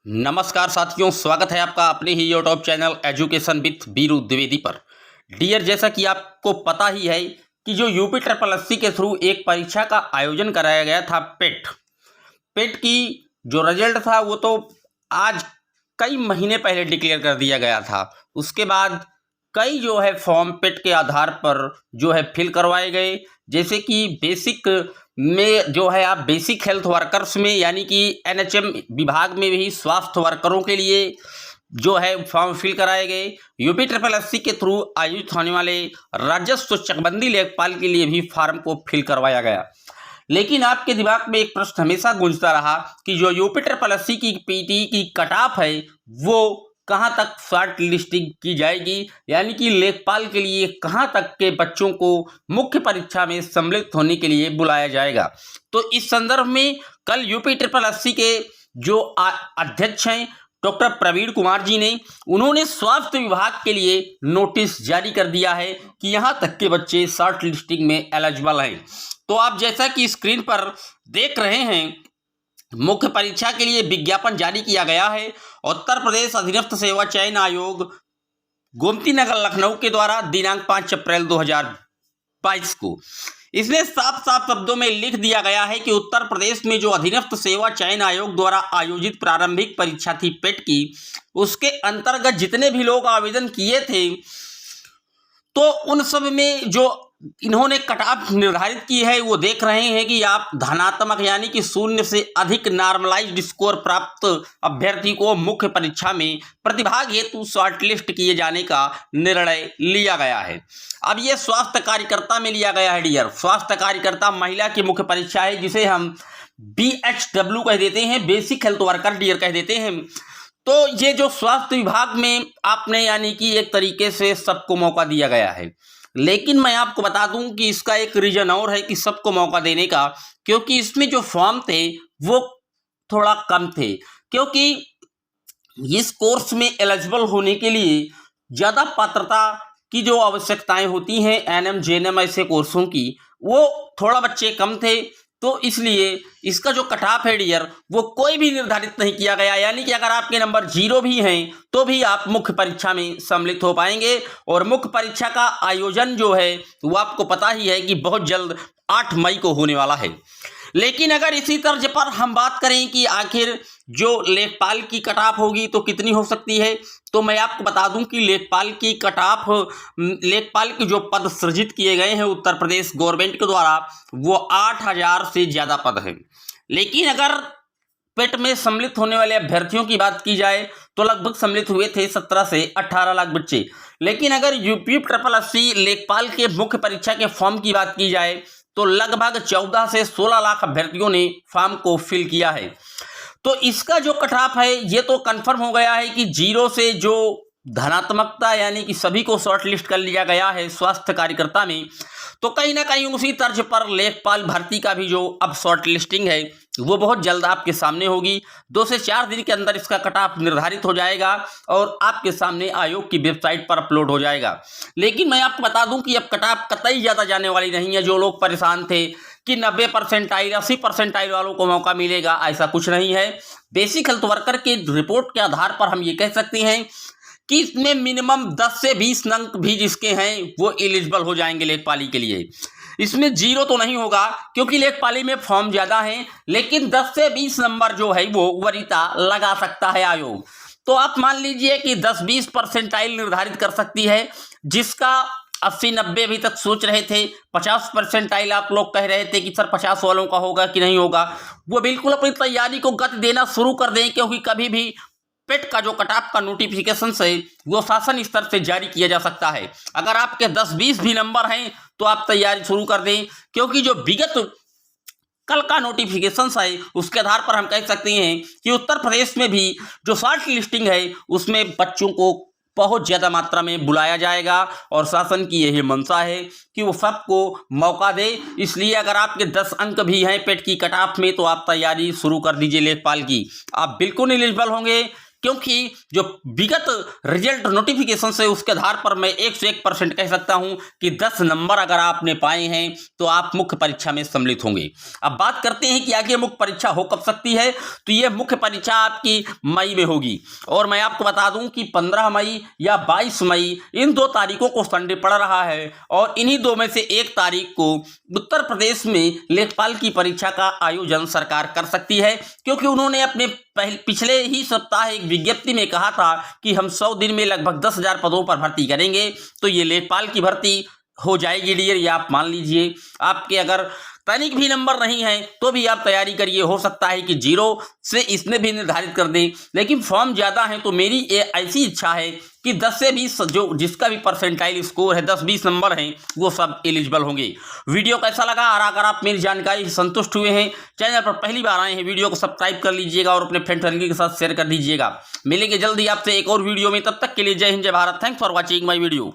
नमस्कार साथियों, स्वागत है आपका अपने ही YouTube channel education with Biru Dwivedi पर। डियर, जैसा कि आपको पता ही है कि जो यूपी ट्रिपल एससी के थ्रू एक परीक्षा का आयोजन कराया गया था पेट की जो रिजल्ट था वो तो आज कई महीने पहले डिक्लेयर कर दिया गया था। उसके बाद कई जो है फॉर्म पेट के आधार पर जो है फिल करवाए गए, जैसे कि बेसिक में जो है आप बेसिक हेल्थ वर्कर्स में यानी कि एनएचएम विभाग में भी स्वास्थ्य वर्करों के लिए जो है फॉर्म फिल कराए गए। यूपी ट्रिपल एससी के थ्रू आयोजित होने वाले राजस्व चकबंदी लेखपाल के लिए भी फॉर्म को फिल करवाया गया। लेकिन आपके दिमाग में एक प्रश्न हमेशा गूंजता रहा कि जो यूपी ट्रिपल एससी की पीटी की कट ऑफ है वो कहाँ तक शॉर्ट लिस्टिंग की जाएगी, यानी कि लेखपाल के लिए कहाँ तक के बच्चों को मुख्य परीक्षा में सम्मिलित होने के लिए बुलाया जाएगा। तो इस संदर्भ में कल यूपी ट्रिपल एससी के जो अध्यक्ष हैं डॉक्टर प्रवीण कुमार जी ने उन्होंने स्वास्थ्य विभाग के लिए नोटिस जारी कर दिया है कि यहाँ तक के बच्चे शॉर्ट लिस्टिंग में एलिजिबल हैं। तो आप जैसा कि स्क्रीन पर देख रहे हैं, मुख्य परीक्षा के लिए विज्ञापन जारी किया गया है। उत्तर प्रदेश अधीनस्थ सेवा चयन आयोग गोमती नगर लखनऊ के द्वारा दिनांक 5 अप्रैल 2022 को इसने साफ साफ शब्दों में लिख दिया गया है कि उत्तर प्रदेश में जो अधीनस्थ सेवा चयन आयोग द्वारा आयोजित प्रारंभिक परीक्षा थी पेट की, उसके अंतर्गत जितने भी लोग आवेदन किए थे तो उन सब में जो इन्होंने कट ऑफ निर्धारित की है वो देख रहे हैं कि आप धनात्मक यानी कि 0 से अधिक नॉर्मलाइज्ड स्कोर प्राप्त अभ्यर्थी को मुख्य परीक्षा में प्रतिभाग हेतु शॉर्टलिस्ट किए जाने का निर्णय लिया गया है। अब ये स्वास्थ्य कार्यकर्ता में लिया गया है। डियर, स्वास्थ्य कार्यकर्ता महिला की मुख्य परीक्षा है जिसे हम BHW कह देते हैं, बेसिक हेल्थ वर्कर डियर कह देते हैं। तो ये जो स्वास्थ्य विभाग में आपने यानी कि एक तरीके से सबको मौका दिया गया है, लेकिन मैं आपको बता दूं कि इसका एक रीजन और है कि सबको मौका देने का, क्योंकि इसमें जो फॉर्म थे वो थोड़ा कम थे, क्योंकि इस कोर्स में एलिजिबल होने के लिए ज़्यादा पात्रता की जो आवश्यकताएं होती हैं एनएम जेएनएम ऐसे कोर्सों की, वो थोड़ा बच्चे कम थे। तो इसलिए इसका जो कट ऑफ है डियर वो कोई भी निर्धारित नहीं किया गया, यानी कि अगर आपके नंबर 0 भी हैं तो भी आप मुख्य परीक्षा में सम्मिलित हो पाएंगे। और मुख्य परीक्षा का आयोजन जो है वो आपको पता ही है कि बहुत जल्द 8 मई को होने वाला है। लेकिन अगर इसी तर्ज पर हम बात करें कि आखिर जो लेखपाल की कट ऑफ होगी तो कितनी हो सकती है, तो मैं आपको बता दूं कि लेखपाल की कट ऑफ, लेखपाल के जो पद सृजित किए गए हैं उत्तर प्रदेश गवर्नमेंट के द्वारा वो 8000 से ज़्यादा पद हैं। लेकिन अगर पेट में सम्मिलित होने वाले अभ्यर्थियों की बात की जाए तो लगभग सम्मिलित हुए थे 17 से 18 लाख बच्चे। लेकिन अगर यूपी ट्रिपल एससी लेखपाल के मुख्य परीक्षा के फॉर्म की बात की जाए तो लगभग 14 से 16 लाख अभ्यर्थियों ने फॉर्म को फिल किया है। तो इसका जो कट ऑफ है ये तो कंफर्म हो गया है कि 0 से जो धनात्मकता यानी कि सभी को शॉर्ट लिस्ट कर लिया गया है स्वास्थ्य कार्यकर्ता में, तो कहीं ना कहीं उसी तर्ज पर लेखपाल भर्ती का भी जो अब शॉर्ट लिस्टिंग है वो बहुत जल्द आपके सामने होगी। 2 से 4 दिन के अंदर इसका कट ऑफ निर्धारित हो जाएगा और आपके सामने आयोग की वेबसाइट पर अपलोड हो जाएगा। लेकिन मैं आपको बता दूं कि अब कट ऑफ कतई ज़्यादा जाने वाली नहीं है। जो लोग परेशान थे कि 90 परसेंटाइल 80 परसेंटाइल वालों को मौका मिलेगा, ऐसा कुछ नहीं है। बेसिक हेल्थ वर्कर के रिपोर्ट के आधार पर हम ये कह सकते हैं कि इसमें मिनिमम 10 से 20 अंक भी जिसके हैं वो एलिजिबल हो जाएंगे लेखपाली के लिए। इसमें 0 तो नहीं होगा क्योंकि लेखपाली में फॉर्म ज़्यादा हैं, लेकिन 10 से 20 नंबर जो है वो वरीयता लगा सकता है आयोग। तो आप मान लीजिए कि 10-20 परसेंटाइल निर्धारित कर सकती है, जिसका 80-90 अभी तक सोच रहे थे। 50 परसेंटाइल आप लोग कह रहे थे कि सर 50 वालों का होगा कि नहीं होगा। वो बिल्कुल अपनी तैयारी को गति देना शुरू कर दें, क्योंकि कभी भी पेट का जो कट ऑफ का नोटिफिकेशन है वो शासन स्तर से जारी किया जा सकता है। अगर आपके 10-20 भी नंबर हैं तो आप तैयारी शुरू कर दें, क्योंकि जो विगत कल का नोटिफिकेशन है उसके आधार पर हम कह सकते हैं कि उत्तर प्रदेश में भी जो शॉर्ट लिस्टिंग है उसमें बच्चों को बहुत ज़्यादा मात्रा में बुलाया जाएगा और शासन की यही मंशा है कि वो सबको मौका दे। इसलिए अगर आपके 10 अंक भी हैं पेट की कट ऑफ में तो आप तैयारी शुरू कर दीजिए लेखपाल की। आप बिल्कुल एलिजिबल होंगे, क्योंकि जो विगत रिजल्ट नोटिफिकेशन से उसके आधार पर मैं 101% कह सकता हूं कि 10 नंबर अगर आपने पाए हैं तो आप मुख्य परीक्षा में सम्मिलित होंगे। अब बात करते हैं कि आगे मुख्य परीक्षा हो कब सकती है। तो ये मुख्य परीक्षा आपकी मई में होगी और मैं आपको बता दूं कि 15 मई या 22 मई इन 2 तारीखों को संडे पड़ रहा है और इन्हीं 2 में से 1 तारीख को उत्तर प्रदेश में लेखपाल की परीक्षा का आयोजन सरकार कर सकती है, क्योंकि उन्होंने अपने पिछले ही सप्ताह एक विज्ञप्ति में कहा था कि हम 100 दिन में लगभग 10,000 पदों पर भर्ती करेंगे। तो ये लेखपाल की भर्ती हो जाएगी डियर, ये आप मान लीजिए। आपके अगर तनिक भी नंबर नहीं है तो भी आप तैयारी करिए, हो सकता है कि 0 से इसमें भी निर्धारित कर दें, लेकिन फॉर्म ज़्यादा है तो मेरी ये ऐसी इच्छा है कि 10 से 20 जो जिसका भी परसेंटाइल स्कोर है 10-20 नंबर हैं वो सब एलिजिबल होंगे। वीडियो कैसा लगा और अगर आप मेरी जानकारी से संतुष्ट हुए हैं, चैनल पर पहली बार आए हैं, वीडियो को सब्सक्राइब कर लीजिएगा और अपने फ्रेंड फैमिली के साथ शेयर कर दीजिएगा। मिलेंगे जल्दी आपसे एक और वीडियो में, तब तक के लिए जय हिंद जय Bharat. Thanks for watching my video.